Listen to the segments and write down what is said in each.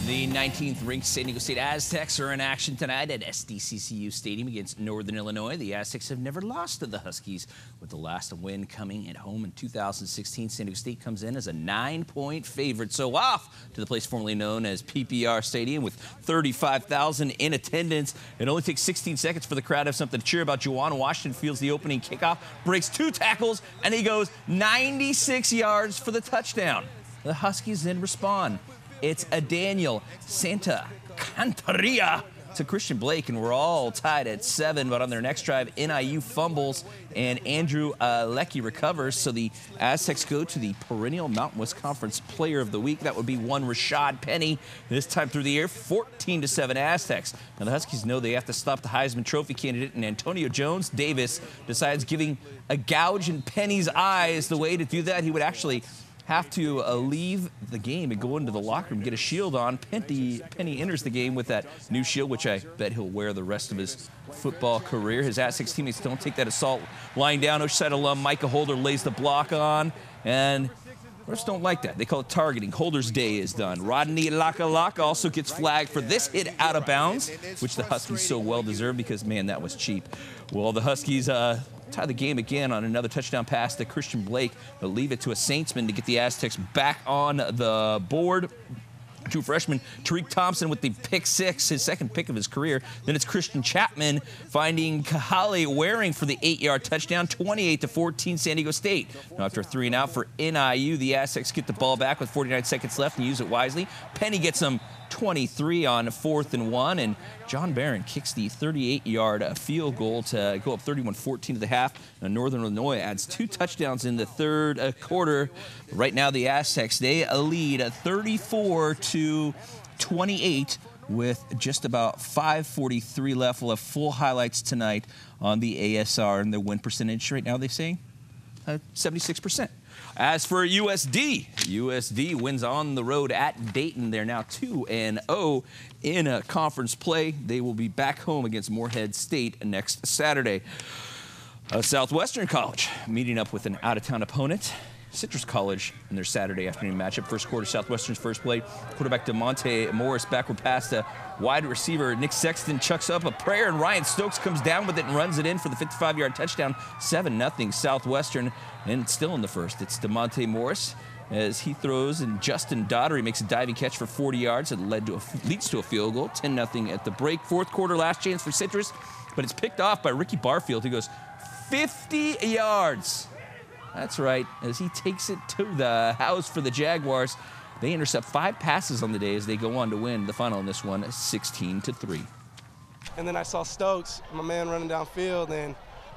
The 19th ranked San Diego State Aztecs are in action tonight at SDSU Stadium against Northern Illinois. The Aztecs have never lost to the Huskies, with the last win coming at home in 2016. San Diego State comes in as a 9-point favorite. So off to the place formerly known as PPR Stadium with 35,000 in attendance. It only takes 16 seconds for the crowd to have something to cheer about. Juwan Washington fields the opening kickoff, breaks 2 tackles, and he goes 96 yards for the touchdown. The Huskies then respond. It's a Daniel Santa Cantaria to Christian Blake, and we're all tied at 7. But on their next drive, NIU fumbles, and Andrew Leckie recovers. So the Aztecs go to the perennial Mountain West Conference Player of the Week. That would be one Rashad Penny. This time through the air, 14-7 Aztecs. Now the Huskies know they have to stop the Heisman Trophy candidate, and Antonio Jones Davis decides giving a gouge in Penny's eyes. The way to do that, he would actually have to leave the game and go into the locker room, get a shield on. Penny enters the game with that new shield, which I bet he'll wear the rest of his football career. His Aztecs teammates don't take that assault lying down. Oceanside alum Micah Holder lays the block on, and refs don't like that. They call it targeting. Holder's day is done. Rodney Lakalaka also gets flagged for this hit out of bounds, which the Huskies so well deserve because, man, that was cheap. Well, the Huskies tie the game again on another touchdown pass to Christian Blake, but leave it to a Saintsman to get the Aztecs back on the board. True freshman Tariq Thompson with the pick 6, his second pick of his career. Then it's Christian Chapman finding Kahale Waring for the 8-yard touchdown, 28-14 San Diego State. Now after a 3-and-out for NIU, the Aztecs get the ball back with 49 seconds left and use it wisely. Penny gets them 23 on 4th and 1, and John Barron kicks the 38-yard field goal to go up 31-14 to the half. Now Northern Illinois adds 2 touchdowns in the third quarter. Right now the Aztecs, they lead 34-28 with just about 5:43 left. We'll have full highlights tonight on the ASR, and the win percentage right now, they say 76%. As for USD wins on the road at Dayton. They're now 2-0 in conference play. They will be back home against Morehead State next Saturday. Southwestern College meeting up with an out-of-town opponent, Citrus College, in their Saturday afternoon matchup. First quarter, Southwestern's first play. Quarterback DeMonte Morris backward pass to wide receiver Nick Sexton chucks up a prayer, and Ryan Stokes comes down with it and runs it in for the 55-yard touchdown. 7-0 Southwestern, and still in the first, it's DeMonte Morris as he throws, and Justin Daugherty makes a diving catch for 40 yards. It leads to a field goal, 10-0 at the break. Fourth quarter, last chance for Citrus, but it's picked off by Ricky Barfield, who goes 50 yards. That's right, as he takes it to the house for the Jaguars. They intercept 5 passes on the day as they go on to win the final in this one, 16-3. And then I saw Stokes, my man, running downfield, and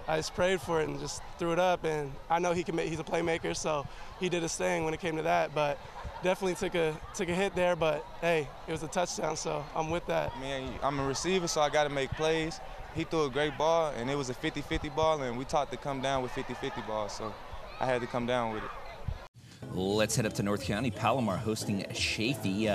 I just prayed for it and just threw it up. And I know he can make, he's a playmaker, so he did his thing when it came to that. But definitely took a hit there. But hey, it was a touchdown, so I'm with that. Man, I'm a receiver, so I got to make plays. He threw a great ball, and it was a 50-50 ball, and we taught to come down with 50-50 balls, so I had to come down with it. Let's head up to North County. Palomar hosting Chaffey.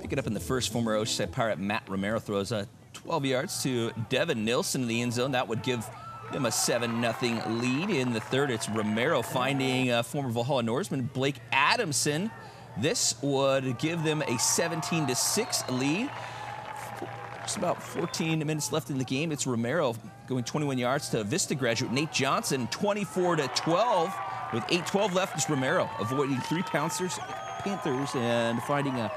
Pick it up in the first. Former Oceanside Pirate Matt Romero throws 12 yards to Devin Nilsson in the end zone. That would give them a 7-0 lead. In the third, it's Romero finding former Valhalla Norseman Blake Adamson. This would give them a 17-6 lead. Just about 14 minutes left in the game. It's Romero going 21 yards to Vista graduate Nate Johnson, 24-12. With 8:12 left, it's Romero avoiding 3 Panthers and finding a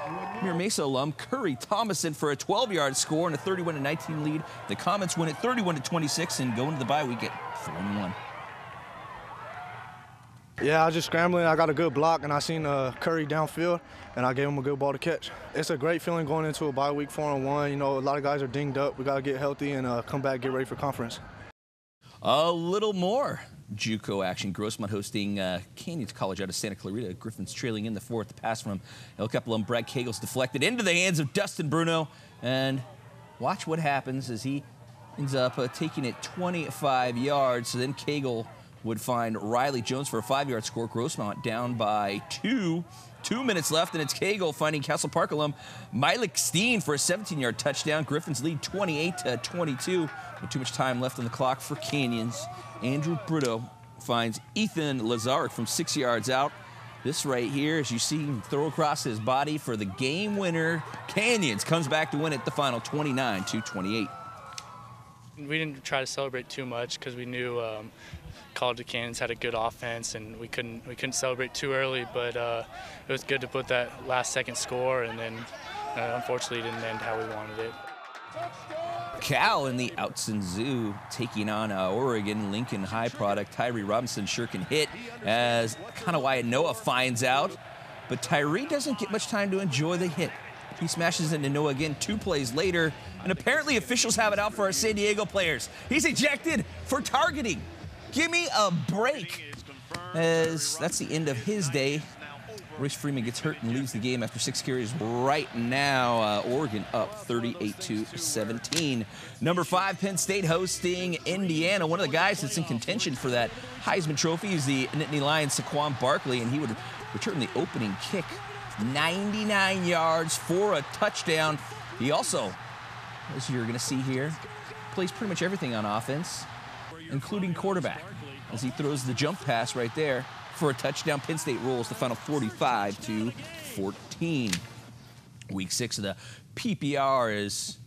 Mir Mesa alum, Curry Thomason, for a 12-yard score and a 31-19 lead. The Comets win at 31-26 and go into the bye week at 4-1. Yeah, I was just scrambling. I got a good block, and I seen Curry downfield, and I gave him a good ball to catch. It's a great feeling going into a bye week 4-1. You know, a lot of guys are dinged up. We got to get healthy and come back, get ready for conference. A little more JUCO action. Grossmont hosting Canyons College out of Santa Clarita. Griffin's trailing in the fourth. The pass from El Capelum, Brad Cagle's deflected into the hands of Dustin Bruno. And watch what happens as he ends up taking it 25 yards. So then Cagle would find Riley Jones for a 5-yard score. Grossmont down by 2. 2 minutes left, and it's Cagle finding Castle Park alum Malik Steen for a 17-yard touchdown. Griffins lead 28-22. With too much time left on the clock for Canyons. Andrew Brito finds Ethan Lazaric from 6 yards out. This right here, as you see him throw across his body for the game winner. Canyons comes back to win it the final 29-28. We didn't try to celebrate too much because we knew College of Canyons had a good offense, and we couldn't celebrate too early. But it was good to put that last-second score, and then unfortunately it didn't end how we wanted it. Cal in the Outson Zoo taking on Oregon. Lincoln High product Tyree Robinson sure can hit, as kind of Wyatt Noah finds out. But Tyree doesn't get much time to enjoy the hit. He smashes into Noah again 2 plays later, and apparently officials have it out for our San Diego players. He's ejected for targeting. Give me a break, as that's the end of his day. Royce Freeman gets hurt and leaves the game after 6 carries. Right now, Oregon up 38-17. Number 5, Penn State hosting Indiana. One of the guys that's in contention for that Heisman Trophy is the Nittany Lions, Saquon Barkley, and he would return the opening kick. 99 yards for a touchdown. He also, as you're going to see here, plays pretty much everything on offense, including quarterback, as he throws the jump pass right there for a touchdown. Penn State rolls the final 45-14. Week 6 of the PPR is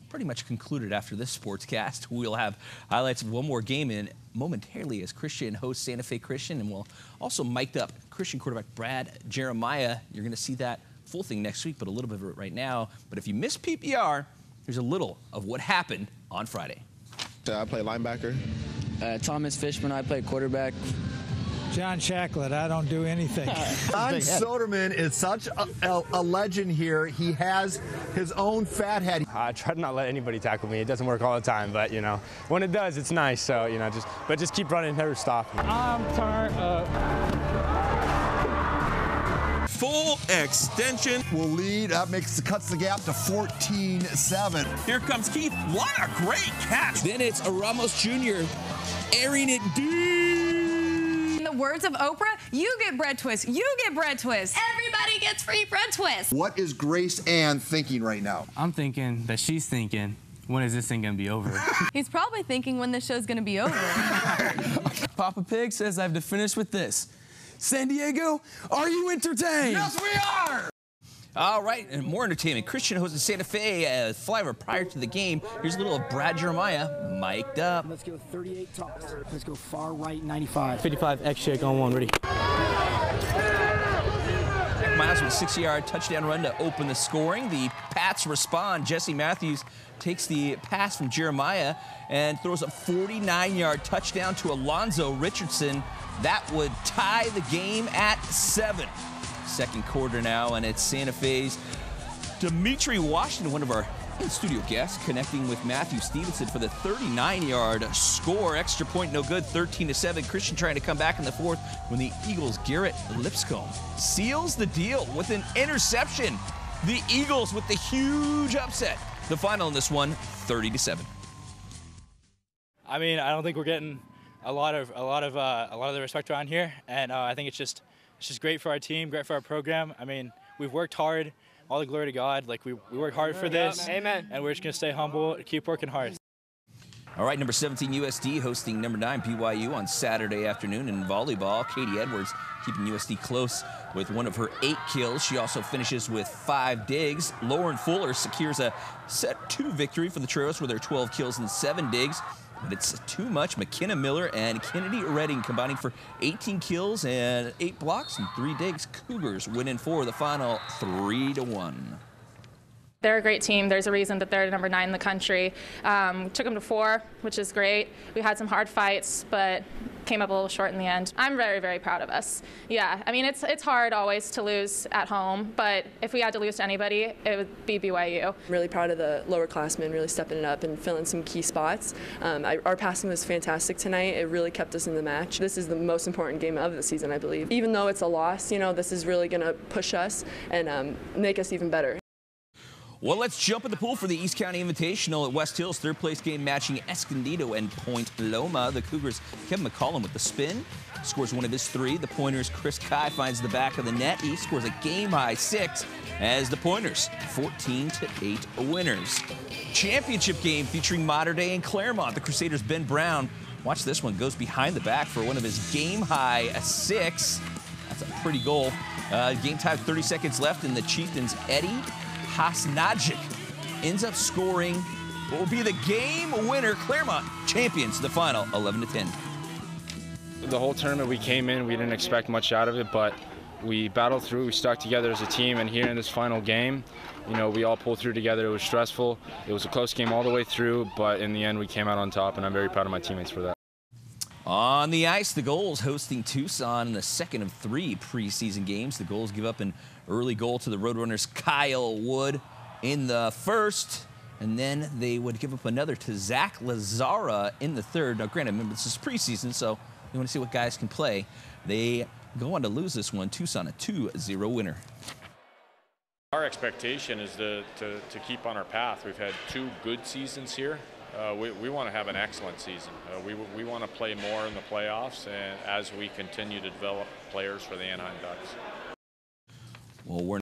pretty much concluded after this sportscast. We'll have highlights of one more game in momentarily as Christian hosts Santa Fe Christian, and we'll also mic'd up Christian quarterback Brad Jeremiah. You're going to see that full thing next week, but a little bit of it right now. But if you missed PPR, here's a little of what happened on Friday. I play linebacker. Thomas Fishman, I play quarterback. John Shacklet, I don't do anything. John Soderman is such a legend here. He has his own fat head. I try to not let anybody tackle me. It doesn't work all the time, but when it does, it's nice. So just keep running, never stop. I'm turned up. Full extension Will lead. That cuts the gap to 14-7. Here comes Keith. What a great catch. Then it's Ramos Jr. airing it deep. In the words of Oprah, you get bread twists. You get bread twists. Everybody gets free bread twists. What is Grace Ann thinking right now? I'm thinking that she's thinking, when is this thing going to be over? He's probably thinking when the show's going to be over. Papa Pig says I have to finish with this. San Diego, are you entertained? Yes, we are! All right, and more entertainment. Christian hosted Santa Fe flyover prior to the game. Here's a little of Brad Jeremiah mic'd up. Let's go 38 toss. Let's go far right 95. 55 X shake on 1, ready. Miles with a 6-yard touchdown run to open the scoring. The Pats respond. Jesse Matthews takes the pass from Jeremiah and throws a 49-yard touchdown to Alonzo Richardson. That would tie the game at 7. Second quarter now, and it's Santa Fe's Dimitri Washington, one of our in-studio guests, connecting with Matthew Stevenson for the 39-yard score. Extra point no good, 13-7. Christian trying to come back in the 4th when the Eagles' Garrett Lipscomb seals the deal with an interception. The Eagles with the huge upset. The final in this one, 30-7. I mean, I don't think we're getting a lot of the respect around here, and I think it's just great for our team, great for our program. I mean, we've worked hard. All the glory to God. Like we worked hard for this. Amen. And we're just gonna stay humble, keep working hard. All right, number 17 USD hosting number 9 BYU on Saturday afternoon in volleyball. Katie Edwards keeping USD close with one of her 8 kills. She also finishes with 5 digs. Lauren Fuller secures a set 2 victory for the Trails with her 12 kills and 7 digs. But it's too much. McKenna Miller and Kennedy Redding combining for 18 kills and 8 blocks and 3 digs. Cougars winning for the final 3-1. They're a great team. There's a reason that they're number 9 in the country. Took them to 4, which is great. We had some hard fights, but came up a little short in the end. I'm very, very proud of us. Yeah, I mean, it's hard always to lose at home, but if we had to lose to anybody, it would be BYU. I'm really proud of the lower classmen really stepping it up and filling some key spots. Our passing was fantastic tonight. It really kept us in the match. This is the most important game of the season, I believe. Even though it's a loss, this is really going to push us and make us even better. Well, let's jump in the pool for the East County Invitational at West Hills. 3rd place game matching Escondido and Point Loma. The Cougars, Kevin McCollum with the spin. Scores one of his 3. The Pointers, Chris Kai finds the back of the net. He scores a game-high 6 as the Pointers, 14-8 winners. Championship game featuring Mater Dei and Clairemont. The Crusaders' Ben Brown, watch this one, goes behind the back for one of his game-high 6. That's a pretty goal. Game time, 30 seconds left, and the Chieftains' Eddie Hasnagic ends up scoring what will be the game winner. Clairemont champions the final 11-10. The whole tournament we came in, we didn't expect much out of it, but we battled through, we stuck together as a team, and here in this final game, you know, we all pulled through together. It was stressful. It was a close game all the way through, but in the end, we came out on top, and I'm very proud of my teammates for that. On the ice, the Gulls hosting Tucson in the second of 3 preseason games. The Gulls give up an early goal to the Roadrunners' Kyle Wood in the first, and then they would give up another to Zach Lazara in the third. Now, granted, remember, this is preseason, so you want to see what guys can play. They go on to lose this one. Tucson, a 2-0 winner. Our expectation is to keep on our path. We've had 2 good seasons here. We want to have an excellent season. We want to play more in the playoffs, and as we continue to develop players for the Anaheim Ducks. Well, we're